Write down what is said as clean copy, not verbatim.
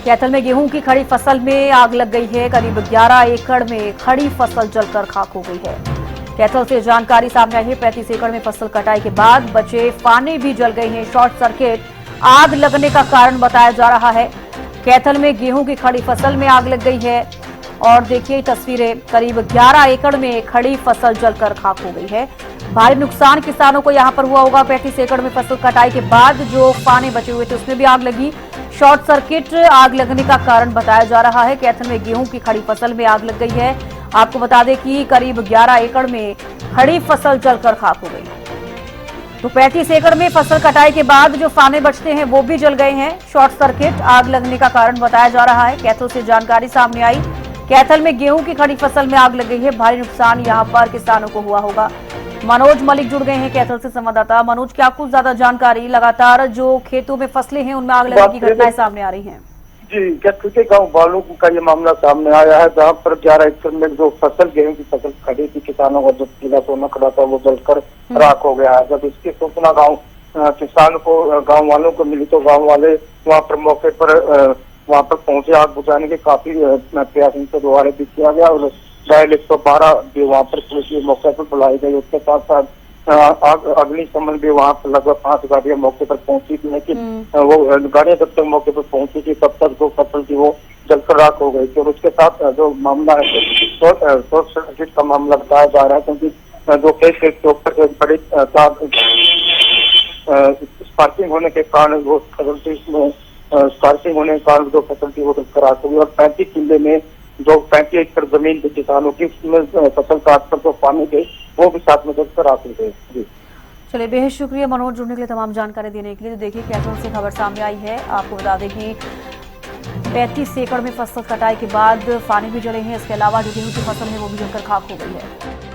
कैथल में गेहूं की खड़ी फसल में आग लग गई है। करीब 11 एकड़ में खड़ी फसल जलकर खाक हो गई है। कैथल से जानकारी सामने आई है। 35 एकड़ में फसल कटाई के बाद बचे फाने भी जल गई हैं। शॉर्ट सर्किट आग लगने का कारण बताया जा रहा है। कैथल में गेहूं की खड़ी फसल में आग लग गई है और देखिए तस्वीरें, करीब 11 एकड़ में खड़ी फसल जलकर खाक हो गई है। भारी नुकसान किसानों को यहां पर हुआ होगा। 35 एकड़ में फसल कटाई के बाद जो फाने बचे हुए थे उसमें भी आग लगी। शॉर्ट सर्किट आग लगने का कारण बताया जा रहा है। कैथल में गेहूं की खड़ी फसल में आग लग गई है। आपको बता दें कि करीब 11 एकड़ में खड़ी फसल जलकर खाक हो गई। तो 35 एकड़ में फसल कटाई के बाद जो फाने बचते हैं वो भी जल गए हैं। शॉर्ट सर्किट आग लगने का कारण बताया जा रहा है। कैथल से जानकारी सामने आई। कैथल में गेहूं की खड़ी फसल में आग लग गई है। भारी नुकसान यहां पर किसानों को हुआ होगा। मनोज मलिक जुड़ गए हैं कैथल से संवाददाता। मनोज, क्या कुछ ज्यादा जानकारी? लगातार जो खेतों में फसलें हैं उनमें आग लगने की घटनाएं सामने आ रही हैं। जी, कैथल के गांव बालू का ये मामला सामने आया है, जहां पर 11 एकड़ में जो फसल गेहूं की फसल खड़ी थी, किसानों का जो पीला सोना खड़ा था वो जलकर राख हो गया है। जब इसकी सूचना किसान को गांव वालों को मिली तो गांव वाले वहां पर मौके पर वहां पर पहुंचे। आग बुझाने के काफी प्रयास इनके द्वारा भी किया गया और डायल 112 भी वहां पर पुलिस की मौके पर बुलाई गई। उसके साथ साथ अग्निशमन भी वहां पर लगभग 5 गाड़ियां मौके पर पहुंची थी, लेकिन वो गाड़ियां जब तक मौके पर पहुंची थी तब तक जो फसल थी वो जलकर राख हो गई थी। और उसके साथ जो मामला है शॉर्ट सर्किट का मामला बताया जा रहा है, क्योंकि जो खेत के ऊपर एक बड़ी स्पार्किंग होने के कारण वो फसल थी, स्पार्किंग होने के कारण जो फसल थी वो जलकर राख हो गई। और 35 किले में जो 35 एकड़ जमीन थी किसानों की, उसमें फसल काट कर जो पानी थे वो भी साथ में जलकर राख हो गए। जी चलिए, बेहद शुक्रिया मनोज जुड़ने के लिए, तमाम जानकारी देने के लिए। तो देखिए कैथल से खबर सामने आई है। आपको बता दें कि 35 एकड़ में फसल कटाई के बाद फाने भी जले हैं। इसके अलावा जो गेहूं की फसल है वो भी जलकर खाक हो गई है।